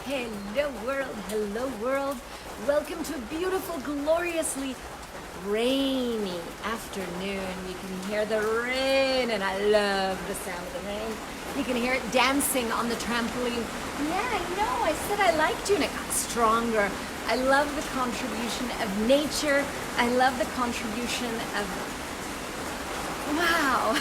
Hello world, hello world. Welcome to a beautiful, gloriously rainy afternoon. You can hear the rain, and I love the sound of the rain. You can hear it dancing on the trampoline. Yeah, I know, I said I liked you, and it got stronger. I love the contribution of nature. I love the contribution of, wow,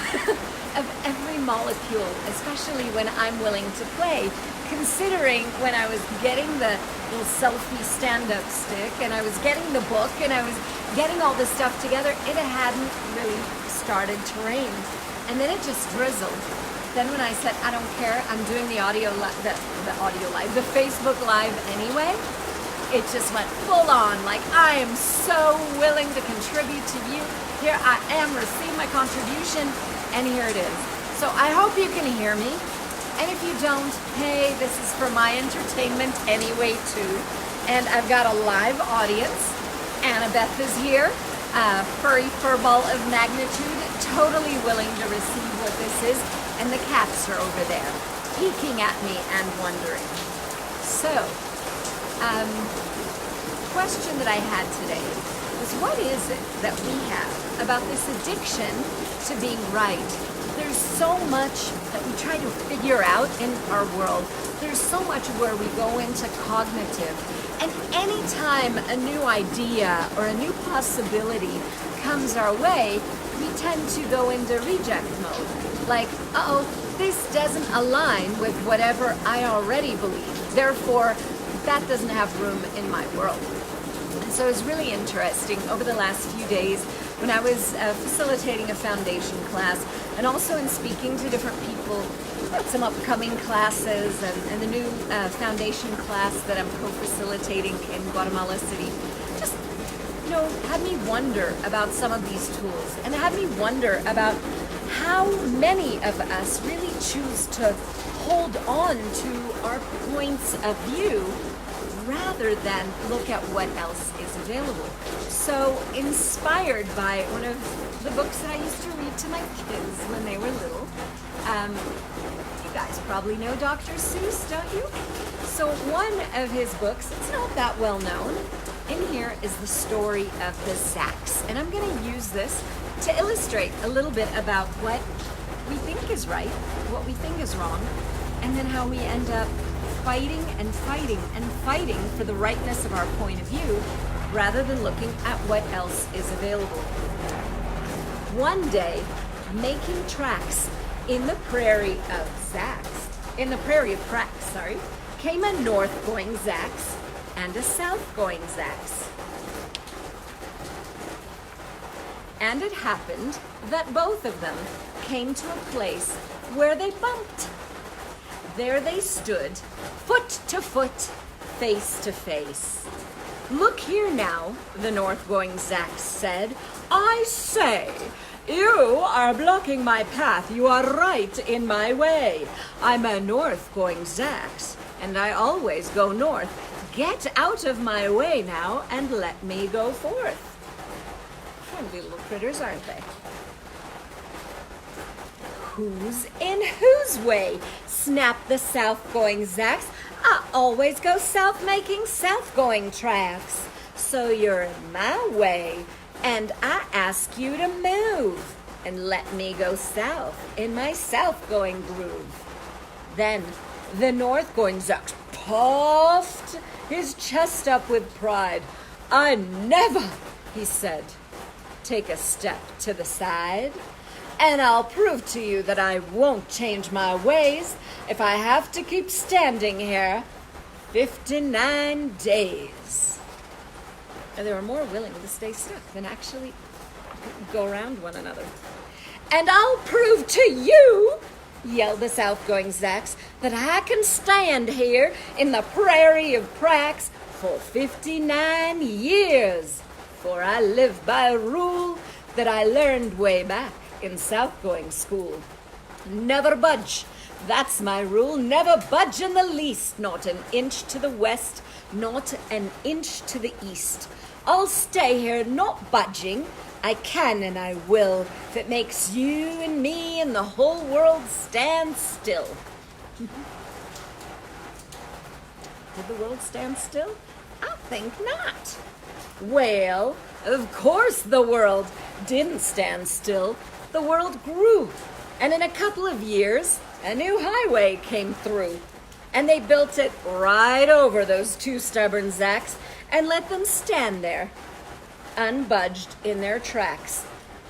of every molecule, especially when I'm willing to play. Considering when I was getting the little selfie stand-up stick and I was getting the book and I was getting all this stuff together, it hadn't really started to rain. And then it just drizzled. Then when I said, I don't care, I'm doing the the Facebook Live anyway, it just went full on. Like, I am so willing to contribute to you. Here I am, receive my contribution, and here it is. So I hope you can hear me. And if you don't, hey, this is for my entertainment anyway too. And I've got a live audience. Annabeth is here, furry furball of magnitude, totally willing to receive what this is. And the cats are over there, peeking at me and wondering. So, question that I had today was, what is it that we have about this addiction to being right? There's so much that we try to figure out in our world. There's so much where we go into cognitive. And anytime a new idea or a new possibility comes our way, we tend to go into reject mode. Like, uh-oh, this doesn't align with whatever I already believe. Therefore, that doesn't have room in my world. And so it's really interesting over the last few days when I was facilitating a foundation class, and also in speaking to different people about some upcoming classes and the new foundation class that I'm co-facilitating in Guatemala City. Just, had me wonder about some of these tools, and had me wonder about how many of us really choose to hold on to our points of view rather than look at what else is available. So, inspired by one of the books that I used to read to my kids when they were little, you guys probably know Dr. Seuss, don't you? So one of his books, it's not that well known, in here is the story of the Zacks. And I'm going to use this to illustrate a little bit about what we think is right, what we think is wrong, and then how we end up fighting and fighting and fighting for the rightness of our point of view rather than looking at what else is available. One day, making tracks in the prairie of Cracks, came a north-going Zacks and a south-going Zacks. And it happened that both of them came to a place where they bumped. There they stood, foot to foot, face to face. Look here now, the north-going Zacks said. I say, you are blocking my path. You are right in my way. I'm a north-going Zacks, and I always go north. Get out of my way now and let me go forth. Friendly little critters, aren't they? Who's in whose way? Snapped the south-going Zacks. I always go south making south-going tracks. So you're in my way, and I ask you to move and let me go south in my south-going groove. Then the north-going Zacks puffed his chest up with pride. I never, he said, take a step to the side. And I'll prove to you that I won't change my ways if I have to keep standing here 59 days. And they were more willing to stay stuck than actually go around one another. And I'll prove to you, yelled the south-going Zacks, that I can stand here in the prairie of Cracks for 59 years. For I live by a rule that I learned way back in south-going school. Never budge. That's my rule. Never budge in the least. Not an inch to the west, not an inch to the east. I'll stay here, not budging. I can and I will, if it makes you and me and the whole world stand still. Did the world stand still? I think not. Well, of course the world didn't stand still. The world grew. And in a couple of years, a new highway came through. And they built it right over those two stubborn Zacks and let them stand there, unbudged in their tracks.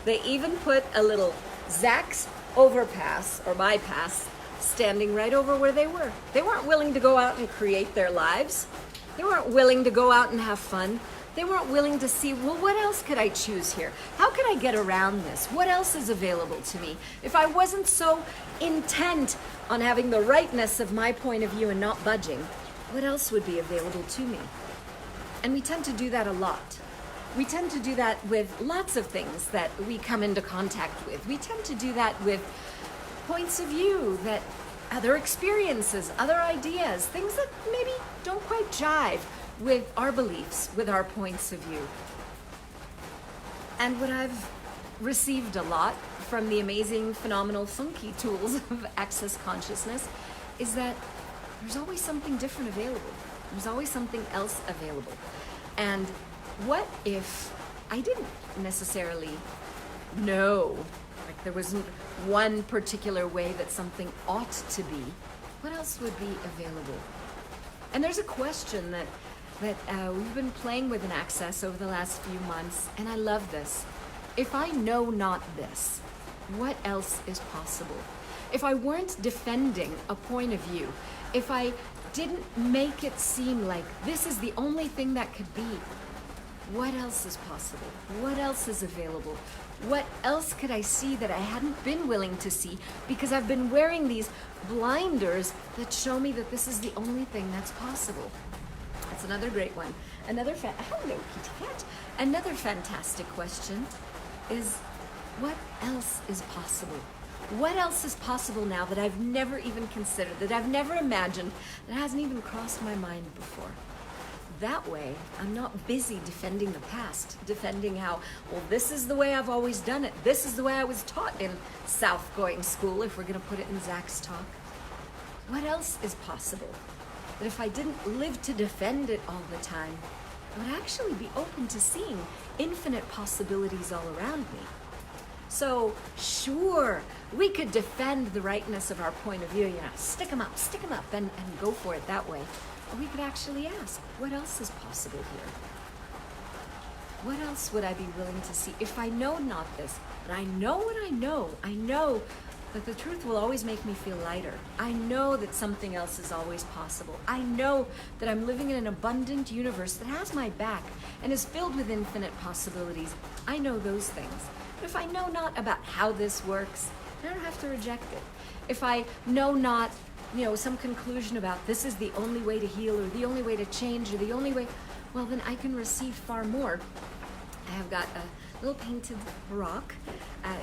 They even put a little Zack's overpass or bypass standing right over where they were. They weren't willing to go out and create their lives. They weren't willing to go out and have fun. They weren't willing to see, well, what else could I choose here? How could I get around this? What else is available to me? If I wasn't so intent on having the rightness of my point of view and not budging, what else would be available to me? And we tend to do that a lot. We tend to do that with lots of things that we come into contact with. We tend to do that with points of view, that other experiences, other ideas, things that maybe don't quite jive with our beliefs, with our points of view. And what I've received a lot from the amazing, phenomenal, funky tools of Access Consciousness is that there's always something different available. There's always something else available. And what if I didn't necessarily know, like there wasn't one particular way that something ought to be? What else would be available? And there's a question that we've been playing with in Access over the last few months, and I love this. If I know not this, what else is possible? If I weren't defending a point of view, if I didn't make it seem like this is the only thing that could be, what else is possible? What else is available? What else could I see that I hadn't been willing to see because I've been wearing these blinders that show me that this is the only thing that's possible? That's another great one. Hello, kitty cat. Another fantastic question is, what else is possible? What else is possible now that I've never even considered, that I've never imagined, that hasn't even crossed my mind before? That way, I'm not busy defending the past, defending how, well, this is the way I've always done it. This is the way I was taught in South-going school, if we're going to put it in Zach's talk. What else is possible? That if I didn't live to defend it all the time, I would actually be open to seeing infinite possibilities all around me. So, sure, we could defend the rightness of our point of view, stick 'em up, and go for it that way. Or we could actually ask, what else is possible here? What else would I be willing to see if I know not this? But I know what I know. I know that the truth will always make me feel lighter. I know that something else is always possible. I know that I'm living in an abundant universe that has my back and is filled with infinite possibilities. I know those things. But if I know not about how this works, I don't have to reject it. If I know not, some conclusion about this is the only way to heal or the only way to change or the only way, well, then I can receive far more. I have got a little painted rock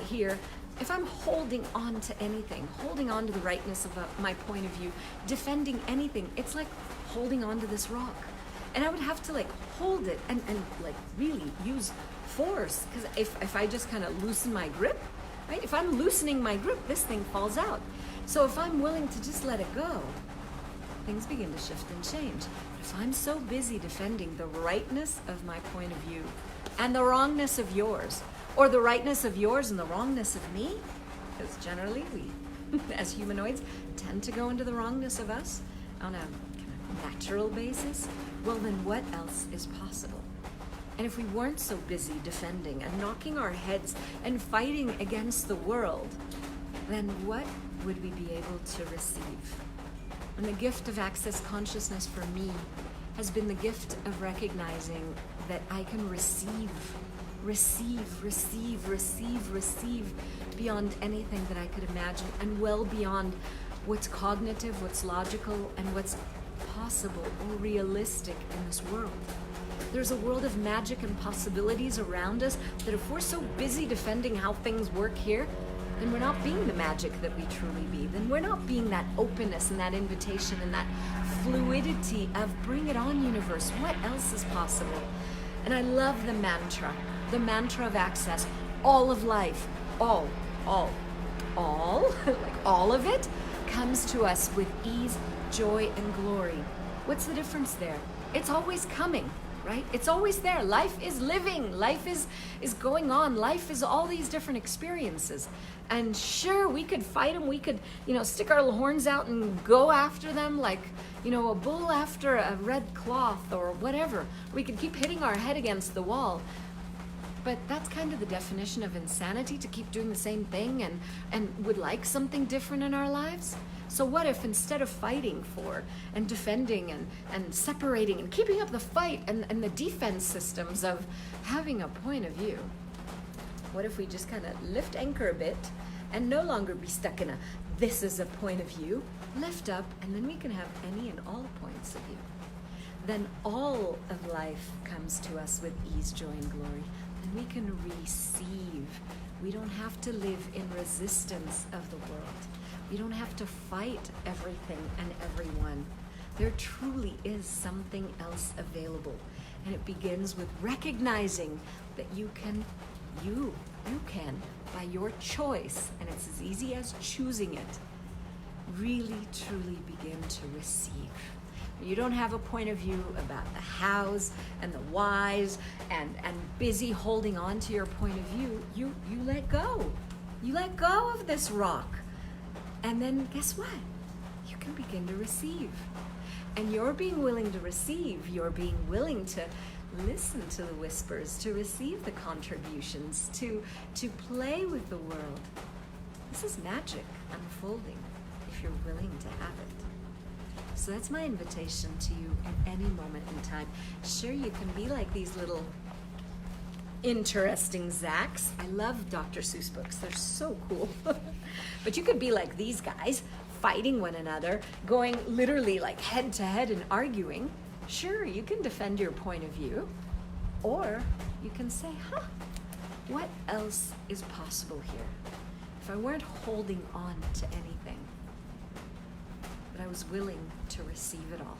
here. If I'm holding on to anything, holding on to the rightness of my point of view, defending anything, it's like holding on to this rock. And I would have to hold it and really use force, because if I just kind of loosen my grip, right? If I'm loosening my grip, this thing falls out. So if I'm willing to just let it go, things begin to shift and change. But if I'm so busy defending the rightness of my point of view and the wrongness of yours, or the rightness of yours and the wrongness of me, because generally we, as humanoids, tend to go into the wrongness of us on a kind of natural basis, well, then what else is possible? And if we weren't so busy defending and knocking our heads and fighting against the world, then what would we be able to receive? And the gift of Access Consciousness for me has been the gift of recognizing that I can receive beyond anything that I could imagine, and well beyond what's cognitive, what's logical, and what's possible or realistic in this world. There's a world of magic and possibilities around us that if we're so busy defending how things work here, then we're not being the magic that we truly be. Then we're not being that openness and that invitation and that fluidity of bring it on, universe. What else is possible? And I love the mantra of Access. All of life, all, like all of it, comes to us with ease, joy, and glory. What's the difference there? It's always coming, right? It's always there. Life is living. Life is going on. Life is all these different experiences. And sure, we could fight them. We could, stick our horns out and go after them like, a bull after a red cloth or whatever. We could keep hitting our head against the wall. But that's kind of the definition of insanity, to keep doing the same thing and would like something different in our lives. So what if instead of fighting for and defending and separating and keeping up the fight and the defense systems of having a point of view, what if we just kind of lift anchor a bit and no longer be stuck in this is a point of view, lift up, and then we can have any and all points of view. Then all of life comes to us with ease, joy, and glory. And we can receive. We don't have to live in resistance of the world. We don't have to fight everything and everyone. There truly is something else available. And it begins with recognizing that you can, by your choice, and it's as easy as choosing it, really, truly begin to receive. You don't have a point of view about the hows and the whys and busy holding on to your point of view. You let go. You let go of this rock. And then guess what? You can begin to receive. And you're being willing to receive. You're being willing to listen to the whispers, to receive the contributions, to play with the world. This is magic unfolding if you're willing to have it. So that's my invitation to you at any moment in time. Sure, you can be like these little interesting Zacks. I love Dr. Seuss books. They're so cool. But you could be like these guys, fighting one another, going literally like head to head and arguing. Sure, you can defend your point of view. Or you can say, what else is possible here? If I weren't holding on to anything, I was willing to receive it all.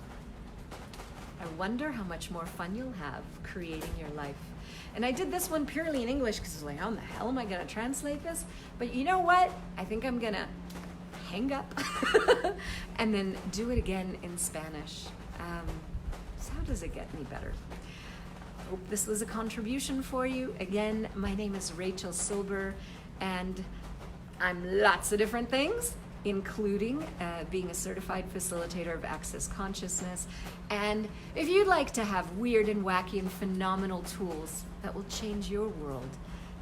I wonder how much more fun you'll have creating your life. And I did this one purely in English because I was like, how in the hell am I going to translate this? But you know what? I think I'm going to hang up and then do it again in Spanish. So how does it get any better? Hope this was a contribution for you. Again, my name is Rachel Silber, and I'm lots of different things, including being a certified facilitator of access consciousness. And if you'd like to have weird and wacky and phenomenal tools that will change your world,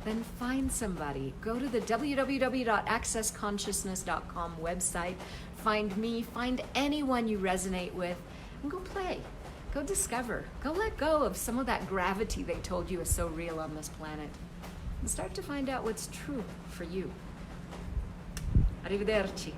then find somebody. Go to the www.accessconsciousness.com website, find me, find anyone you resonate with, and go play. Go discover. Go let go of some of that gravity they told you is so real on this planet, and start to find out what's true for you. Arrivederci.